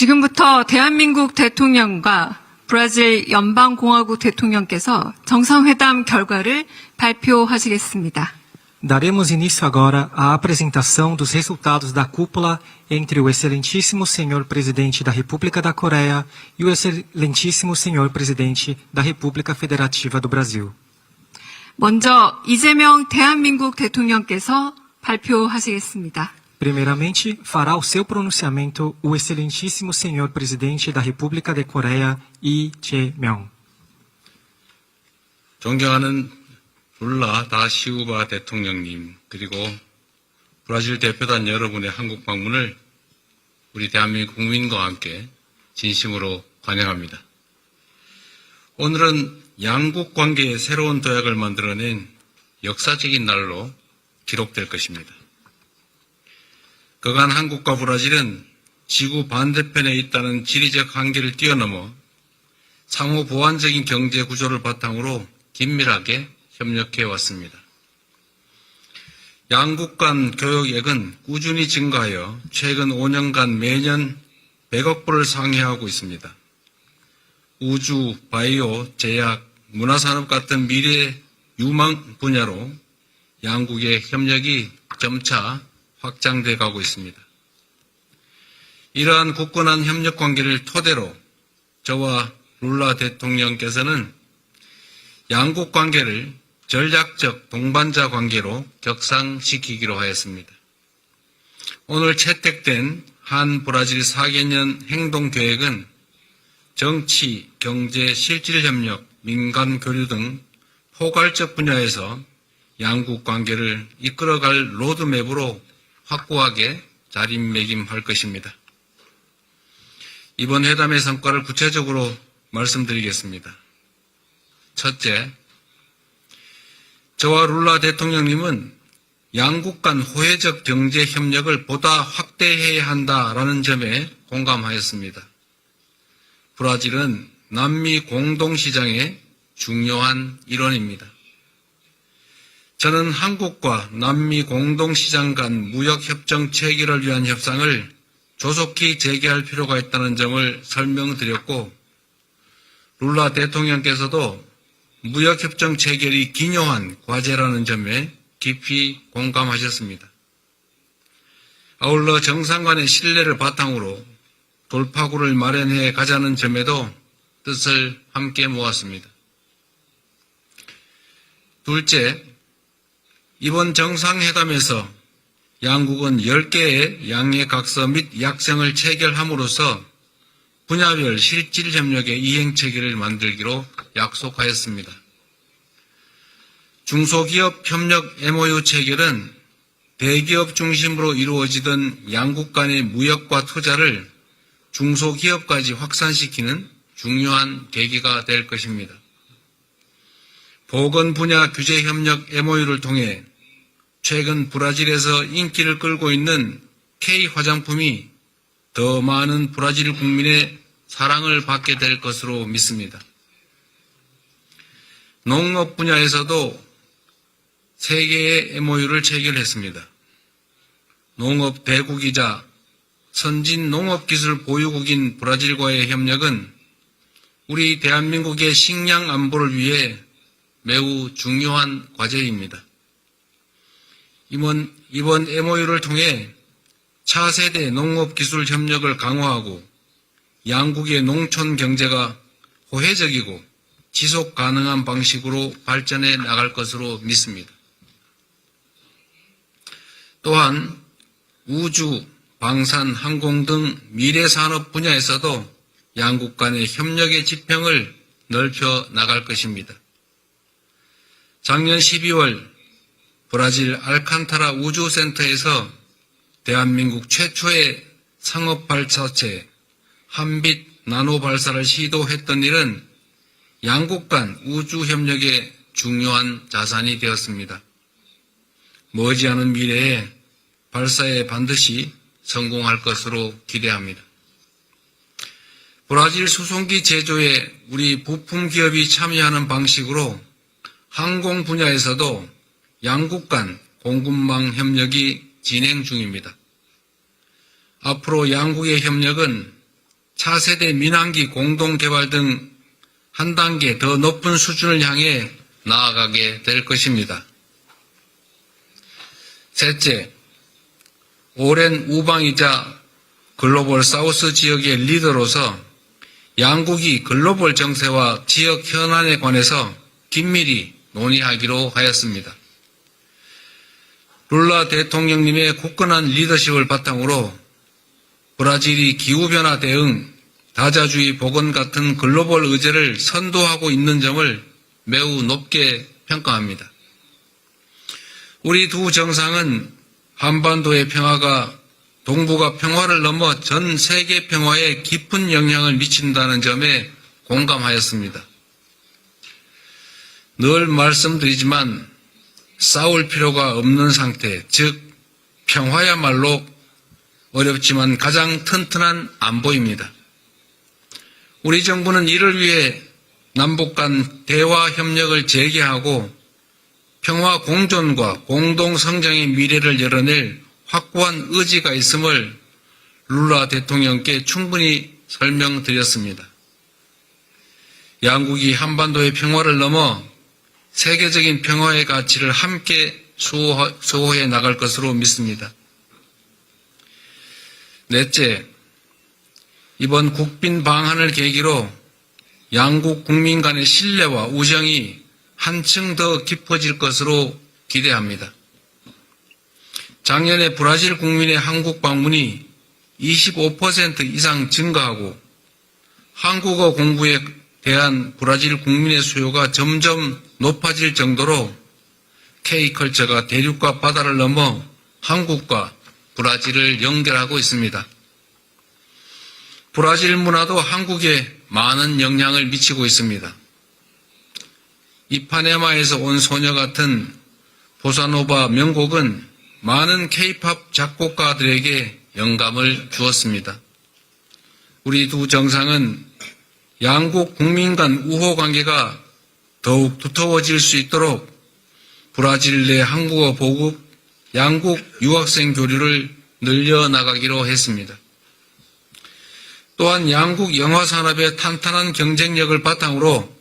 지금부터 대한민국 대통령과 브라질 연방공화국 대통령께서 정상회담 결과를 발표하시겠습니다. Daremos início agora à apresentação dos resultados da cúpula entre o Excelentíssimo Senhor Presidente da República da Coreia e o Excelentíssimo Senhor Presidente da República Federativa do Brasil. 먼저 이재명 대한민국 대통령께서 발표하시겠습니다. Primeiramente, fará o seu pronunciamento o Excelentíssimo Senhor Presidente da República da Coreia, Lee Jae-myung. 존경하는 룰라 다 시우바 대통령님, 그리고 브라질 대표단 여러분의 한국 방문을 우리 대한민국 국민과 함께 진심으로 환영합니다. 오늘은 양국 관계의 새로운 도약을 만들어낸 역사적인 날로 기록될 것입니다. 그간 한국과 브라질은 지구 반대편에 있다는 지리적 한계를 뛰어넘어 상호 보완적인 경제 구조를 바탕으로 긴밀하게 협력해 왔습니다. 양국 간 교역액은 꾸준히 증가하여 최근 5년간 매년 100억 불을 상회하고 있습니다. 우주, 바이오, 제약, 문화산업 같은 미래 유망 분야로 양국의 협력이 점차 확장돼 가고 있습니다. 이러한 굳건한 협력 관계를 토대로 저와 룰라 대통령께서는 양국 관계를 전략적 동반자 관계로 격상시키기로 하였습니다. 오늘 채택된 한 브라질 4개년 행동계획은 정치, 경제, 실질협력, 민간 교류 등 포괄적 분야에서 양국 관계를 이끌어갈 로드맵으로 확고하게 자리매김할 것입니다. 이번 회담의 성과를 구체적으로 말씀드리겠습니다. 첫째, 저와 룰라 대통령님은 양국 간 호혜적 경제 협력을 보다 확대해야 한다라는 점에 공감하였습니다. 브라질은 남미 공동시장의 중요한 일원입니다. 저는 한국과 남미 공동시장 간 무역협정 체결을 위한 협상을 조속히 재개할 필요가 있다는 점을 설명드렸고, 룰라 대통령께서도 무역협정 체결이 기묘한 과제라는 점에 깊이 공감하셨습니다. 아울러 정상 간의 신뢰를 바탕으로 돌파구를 마련해 가자는 점에도 뜻을 함께 모았습니다. 둘째, 이번 정상회담에서 양국은 10개의 양해각서 및 약정을 체결함으로써 분야별 실질협력의 이행체계를 만들기로 약속하였습니다. 중소기업 협력 MOU 체결은 대기업 중심으로 이루어지던 양국 간의 무역과 투자를 중소기업까지 확산시키는 중요한 계기가 될 것입니다. 보건 분야 규제 협력 MOU를 통해 최근 브라질에서 인기를 끌고 있는 K 화장품이 더 많은 브라질 국민의 사랑을 받게 될 것으로 믿습니다. 농업 분야에서도 3개의 MOU를 체결했습니다. 농업 대국이자 선진 농업기술 보유국인 브라질과의 협력은 우리 대한민국의 식량 안보를 위해 매우 중요한 과제입니다. 이번 MOU를 통해 차세대 농업기술 협력을 강화하고 양국의 농촌 경제가 호혜적이고 지속 가능한 방식으로 발전해 나갈 것으로 믿습니다. 또한 우주, 방산, 항공 등 미래산업 분야에서도 양국 간의 협력의 지평을 넓혀 나갈 것입니다. 작년 12월 브라질 알칸타라 우주센터에서 대한민국 최초의 상업발사체 한빛 나노 발사를 시도했던 일은 양국 간 우주협력의 중요한 자산이 되었습니다. 머지않은 미래에 발사에 반드시 성공할 것으로 기대합니다. 브라질 수송기 제조에 우리 부품 기업이 참여하는 방식으로 항공 분야에서도 양국 간 공급망 협력이 진행 중입니다. 앞으로 양국의 협력은 차세대 민항기 공동개발 등 한 단계 더 높은 수준을 향해 나아가게 될 것입니다. 셋째, 오랜 우방이자 글로벌 사우스 지역의 리더로서 양국이 글로벌 정세와 지역 현안에 관해서 긴밀히 논의하기로 하였습니다. 룰라 대통령님의 굳건한 리더십을 바탕으로 브라질이 기후변화 대응, 다자주의 복원 같은 글로벌 의제를 선도하고 있는 점을 매우 높게 평가합니다. 우리 두 정상은 한반도의 평화가 동북아 평화를 넘어 전 세계 평화에 깊은 영향을 미친다는 점에 공감하였습니다. 늘 말씀드리지만 싸울 필요가 없는 상태, 즉 평화야말로 어렵지만 가장 튼튼한 안보입니다. 우리 정부는 이를 위해 남북 간 대화 협력을 재개하고 평화 공존과 공동 성장의 미래를 열어낼 확고한 의지가 있음을 룰라 대통령께 충분히 설명드렸습니다. 양국이 한반도의 평화를 넘어 세계적인 평화의 가치를 함께 수호해 나갈 것으로 믿습니다. 넷째, 이번 국빈 방한을 계기로 양국 국민 간의 신뢰와 우정이 한층 더 깊어질 것으로 기대합니다. 작년에 브라질 국민의 한국 방문이 25% 이상 증가하고 한국어 공부에 대한 브라질 국민의 수요가 점점 높아질 정도로 K컬처가 대륙과 바다를 넘어 한국과 브라질을 연결하고 있습니다. 브라질 문화도 한국에 많은 영향을 미치고 있습니다. 이파네마에서 온 소녀 같은 보사노바 명곡은 많은 K-팝 작곡가들에게 영감을 주었습니다. 우리 두 정상은 양국 국민 간 우호 관계가 더욱 두터워질 수 있도록 브라질 내 한국어 보급, 양국 유학생 교류를 늘려나가기로 했습니다. 또한 양국 영화 산업의 탄탄한 경쟁력을 바탕으로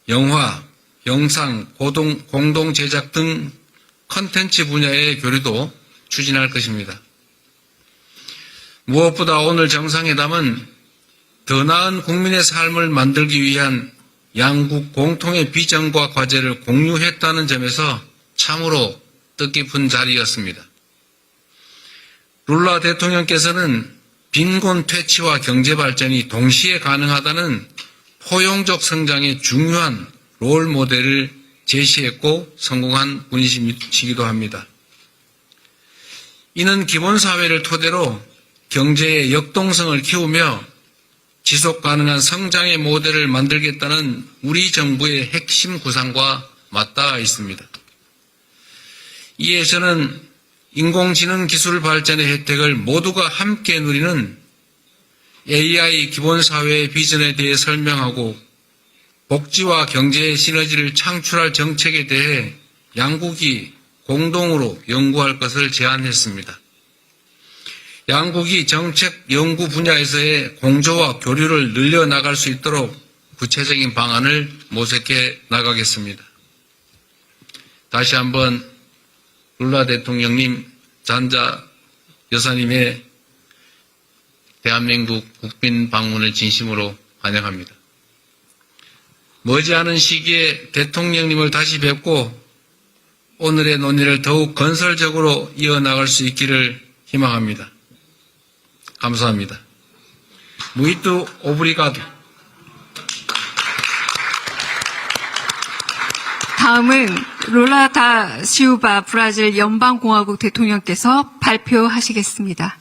영화, 영상, 공동 제작 등 컨텐츠 분야의 교류도 추진할 것입니다. 무엇보다 오늘 정상회담은 더 나은 국민의 삶을 만들기 위한 양국 공통의 비전과 과제를 공유했다는 점에서 참으로 뜻깊은 자리였습니다. 룰라 대통령께서는 빈곤 퇴치와 경제 발전이 동시에 가능하다는 포용적 성장의 중요한 롤 모델을 제시했고 성공한 분이시기도 합니다. 이는 기본사회를 토대로 경제의 역동성을 키우며 지속 가능한 성장의 모델을 만들겠다는 우리 정부의 핵심 구상과 맞닿아 있습니다. 이에 저는 인공지능 기술 발전의 혜택을 모두가 함께 누리는 AI 기본사회의 비전에 대해 설명하고 복지와 경제의 시너지를 창출할 정책에 대해 양국이 공동으로 연구할 것을 제안했습니다. 양국이 정책 연구 분야에서의 공조와 교류를 늘려나갈 수 있도록 구체적인 방안을 모색해 나가겠습니다. 다시 한번 룰라 대통령님, 잔자 여사님의 대한민국 국빈 방문을 진심으로 환영합니다. 머지않은 시기에 대통령님을 다시 뵙고 오늘의 논의를 더욱 건설적으로 이어나갈 수 있기를 희망합니다. 감사합니다. Muito obrigado. 다음은 룰라 다 시우바 브라질 연방공화국 대통령께서 발표하시겠습니다.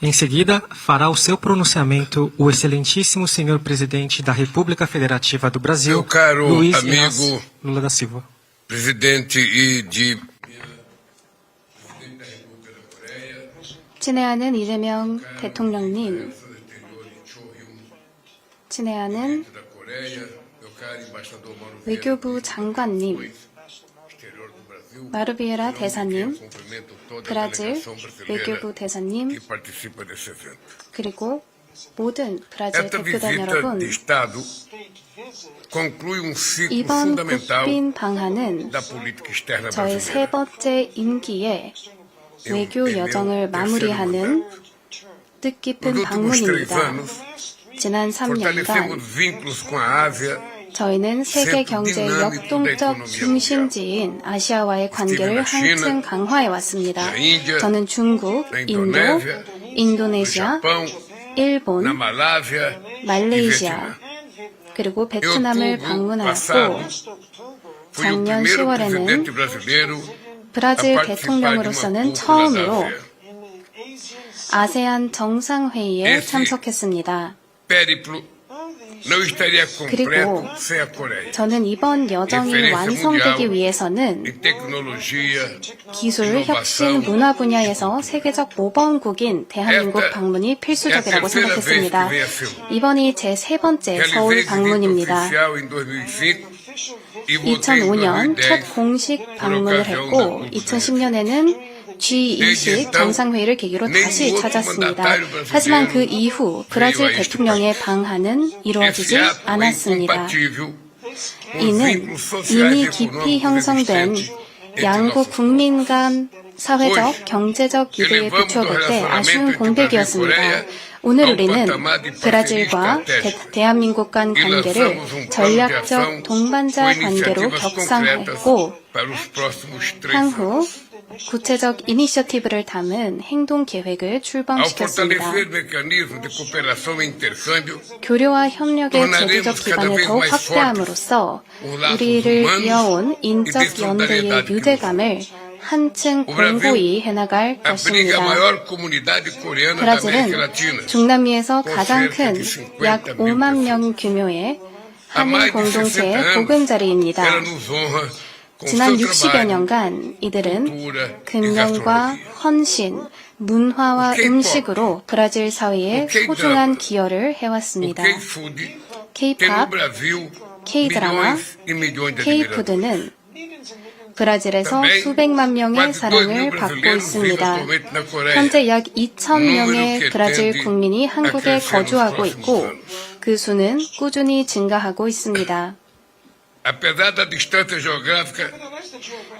Em seguida, fará o seu pronunciamento o excelentíssimo senhor presidente da República Federativa do Brasil, Meu caro Luiz amigo Inácio Lula da Silva. presidente 친애하는 이재명 대통령님, 친애하는 외교부 장관님, 마르비에라 대사님, 브라질 외교부 대사님, 그리고 모든 브라질 Esta 대표단 visita 여러분, de Estado conclui um ciclo 이번 fundamental 국빈 방한은 da política externa 저의 세 brasileira. 번째 임기의 외교 É meu 여정을 terceiro 마무리하는 mandato. 뜻깊은 Nos últimos 3 방문입니다. anos, 지난 3년간 fortalecemos vínculos com a Ásia, 저희는 세계 경제 디나미코 역동적 에코노미아 중심지인 아시아와의 관계를 스티븐 한층 강화해 왔습니다. 인디아, 저는 중국, 인도, 인도네시아, no 인도네시아, Japão, na 일본, Malásia e 말레이시아, Vietnã. 그리고 Em 베트남을 outubro 방문하였고 passado, fui o 작년 primeiro 10월에는 presidente brasileiro a 브라질 participar de uma 대통령으로서는 cúpula da 처음으로 ASEAN. 아세안 정상회의에 esse 참석했습니다. périplo não estaria 그리고 completo sem a Coreia. 저는 이번 여정이 Referência 완성되기 mundial 위해서는 em tecnologia, 기술, innovação, 혁신, 문화 분야에서 세계적 모범국인 대한민국 방문이 필수적이라고 생각했습니다. 이번이 제 세 번째 서울 realizei visita 방문입니다. oficial em 2005 e voltei em 2005년 2010 첫 공식 방문을 했고 2010년에는 G20 정상회의를 계기로 다시 찾았습니다. 하지만 그 이후 브라질 대통령의 방한은 이루어지지 Esse ato é 않았습니다. incompatível com os 이는 vínculos sociais 이미 e 깊이 econômicos 형성된 existentes entre 양국 nossos 국민 간 사회적, 경제적 유대에 비추어볼 때 아쉬운 공백이었습니다. 오늘 우리는 브라질과 대한민국 간 관계를 전략적 동반자 관계로 격상했고 향후 구체적 이니셔티브를 담은 행동 계획을 Ao 출범시켰습니다. fortalecer mecanismos de cooperação e intercâmbio, 교류와 협력의 제도적 기반을 더욱 확대함으로써 우리를 이어온 인적 연대의 유대감을 한층 공고히 해나갈 abriga a 것입니다. maior comunidade coreana da América 브라질은 Latina. 중남미에서 가장 큰 약 5만 명 규모의 Há 한인 mais de 60 공동체의 anos, 보금자리입니다. ela nos honra com 지난 seu 60여 trabalho, 년간 이들은 cultura e 금연과 gastronomia. 헌신, 문화와 K-pop, 음식으로 브라질 사회에 K-drama, 소중한 기여를 O 해왔습니다. K-food tem no K-pop, Brasil K-드라마, milhões e milhões de admiradores. K-푸드는 브라질에서 Também, 수백만 명의 quase 2 사랑을 mil 받고 brasileiros vivem 있습니다. atualmente na Coreia. 현재 약 2,000명의 número que 브라질 tende 국민이 a 한국에 crescer nos 거주하고 próximos 있고 anos. 그 수는 꾸준히 증가하고 있습니다. Apesar da distância geográfica,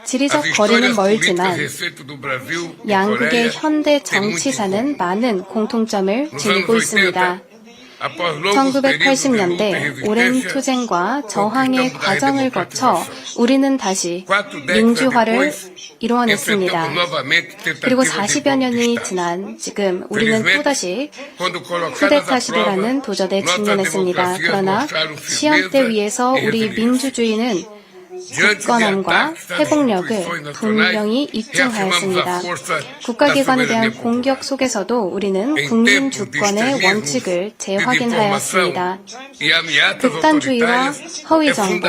지리적 as 거리는 histórias políticas 멀지만 recentes do Brasil e 양국의 Coreia 현대 têm muito em 정치사는 comum. 많은 공통점을 Nos anos 지니고 80, 있습니다. após longos períodos de luta e 1980년대 오랜 resistência, 투쟁과 저항의 conquistamos a 과정을 거쳐 redemocratização. 우리는 다시 4 décadas 민주화를 depois, 이루어냈습니다. enfrentamos novamente 그리고 tentativas de 40여 년이 golpe de Estado. 지난 지금 우리는 Felizmente, 또다시 quando colocadas 쿠데타 à 시대라는 prova, 도전에 nossas 직면했습니다. democracias 그러나 mostraram 시험대 firmeza 위에서 e 우리 resiliência. 민주주의는 굳건함과 회복력을 분명히 입증하였습니다. 국가기관에 대한 공격 속에서도 우리는 국민 주권의 원칙을 재확인하였습니다. 극단주의와 허위정보,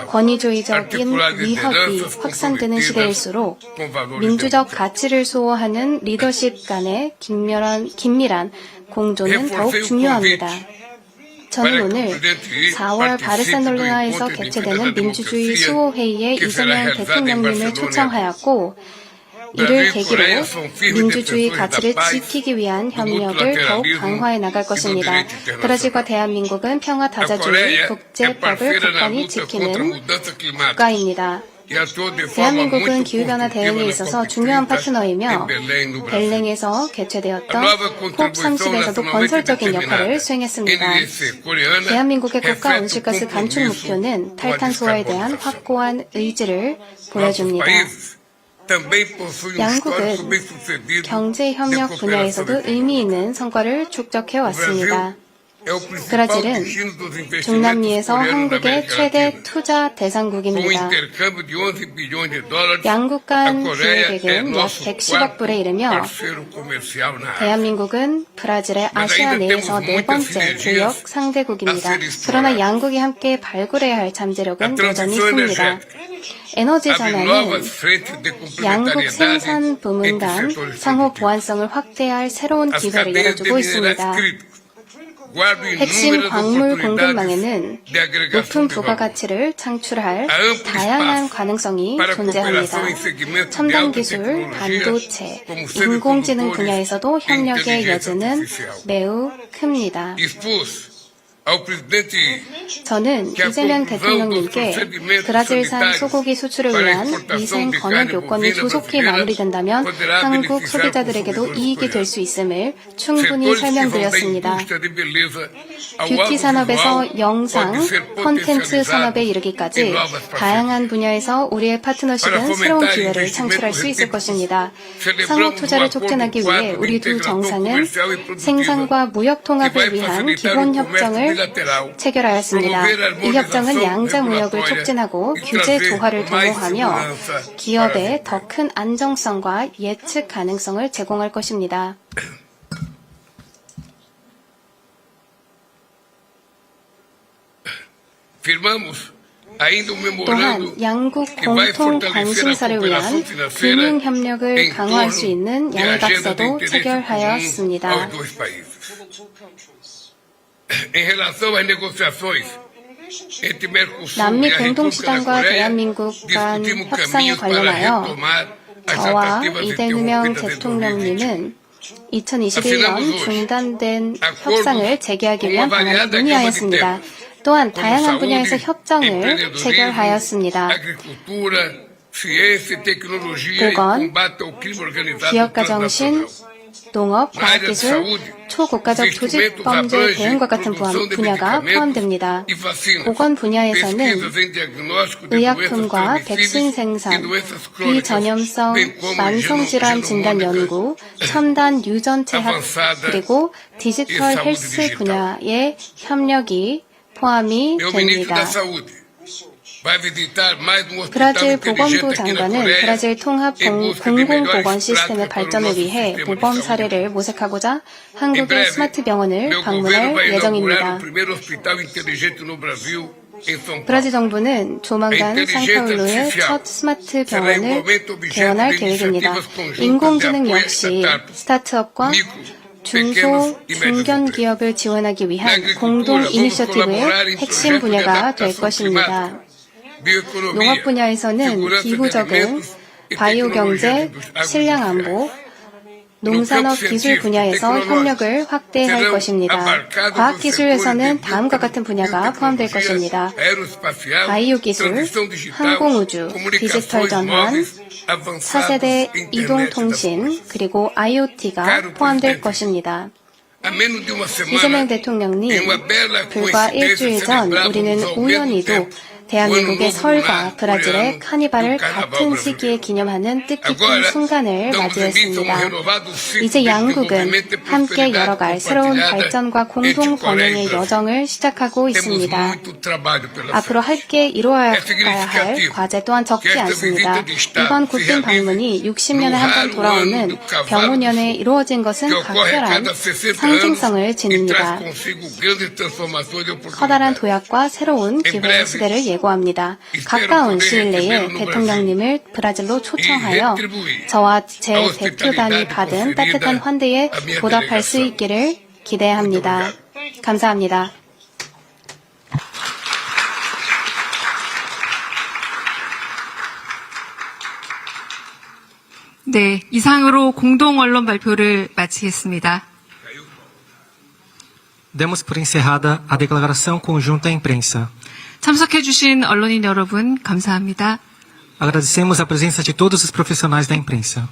권위주의적인 위협이 확산되는 시대일수록 민주적 가치를 수호하는 리더십 간의 긴밀한 공존은 더욱 중요합니다. 저는 오늘 4월 바르셀로나에서 개최되는 민주주의 수호회의에 이재명 대통령님을 초청하였고 이를 계기로 민주주의 가치를 지키기 위한 협력을 더욱 강화해 나갈 것입니다. 브라질과 대한민국은 평화다자주의, 국제법을 굳건히 지키는 국가입니다. 대한민국은 기후변화 대응에 있어서 중요한 파트너이며 벨랭에서 개최되었던 콥30에서도 건설적인 역할을 수행했습니다. 대한민국의 국가 온실가스 감축 목표는 탈탄소화에 대한 확고한 의지를 보여줍니다. 양국은 경제협력 분야에서도 의미 있는 성과를 축적해왔습니다. 브라질은 중남미에서 한국의 최대 투자 대상국입니다. 양국 간 기획액은 약 110억 불에 이르며 대한민국은 브라질의 아시아 내에서 네 번째 주요 상대국입니다. 그러나 양국이 함께 발굴해야 할 잠재력은 여전히 큽니다. 에너지 전환은 양국 생산 부문 간 상호 보완성을 확대할 새로운 기회를 열어주고 있습니다. 핵심 광물 공급망에는 높은 부가가치를 창출할 다양한 가능성이 존재합니다. 첨단 기술, 반도체, 인공지능 분야에서도 협력의 여지는 매우 큽니다. 저는 이재명 대통령님께 브라질산 소고기 수출을 위한 위생 건역 요건이 조속히 마무리된다면 한국 소비자들에게도 이익이 될 수 있음을 충분히 설명드렸습니다. 뷰티 산업에서 영상, 콘텐츠 산업에 이르기까지 다양한 분야에서 우리의 파트너십은 새로운 기회를 창출할 수 있을 것입니다. 상호 투자를 촉진하기 위해 우리 두 정상은 생산과 무역 통합을 위한 기본 협정을 체결하였습니다. 이 협정은 양자 무역을 촉진하고 규제 도하를 도모하며 기업에 더 큰 안정성과 예측 가능성을 제공할 것입니다. 또한 양국 공통 관심사를 위한 금융 협력을 강화할 수 있는 양해각서도 체결하였습니다. 남미 공동시장과 대한민국 간 협상에 관련하여 저와 이재명 대통령님은 2021년 중단된 협상을 재개하기 위한 방안을 논의하였습니다. 또한 다양한 분야에서 협정을 체결하였습니다. 보건, 기업가정신, 농업, 과학기술, 초고가적 조직범죄 대응과 같은 분야가 포함됩니다. 보건 분야에서는 의약품과 백신 생산, 비전염성 만성질환 진단 연구, 첨단 유전체학, 그리고 디지털 헬스 분야의 협력이 포함이 됩니다. 브라질 보건부 장관은 브라질 통합 공공보건 시스템의 발전을 위해 모범 사례를 모색하고자 한국의 스마트 병원을 방문할 예정입니다. 브라질 정부는 조만간 상파울루의 첫 스마트 병원을 개원할 계획입니다. 인공지능 역시 스타트업과 중소, 중견 기업을 지원하기 위한 공동 이니셔티브의 핵심 분야가 될 것입니다. 농업 분야에서는 기후적응, 바이오 경제, 식량 안보, 농산업 기술 분야에서 협력을 확대할 것입니다. 과학기술에서는 다음과 같은 분야가 포함될 것입니다. 바이오 기술, 항공우주, 디지털 전환, 4세대 이동통신, 그리고 IoT가 포함될 것입니다. 이재명 대통령님, 불과 일주일 전 우리는 우연히도 대한민국의 설과 브라질의 카니발을 같은 시기에 기념하는 뜻깊은 순간을 맞이했습니다. 이제 양국은 함께 열어갈 새로운 발전과 공동 번영의 여정을 시작하고 있습니다. 앞으로 함께 이루어야 할 과제 또한 적지 않습니다. 이번 국빈 방문이 60년에 한 번 돌아오는 병문년에 이루어진 것은 각별한 상징성을 지닙니다. 커다란 도약과 새로운 기회의 시대를 예고합니다. 가까운 시일 내에 대통령님을 브라질로 초청하여 저와 제 대표단이 받은 따뜻한 환대에 보답할 수 있기를 기대합니다. 감사합니다. 네, 이상으로 공동 언론 발표를 마치겠습니다. Demos por encerrada a declaração conjunta à imprensa. 참석해주신 언론인 여러분, 감사합니다. Agradecemos a presença de todos os profissionais da imprensa.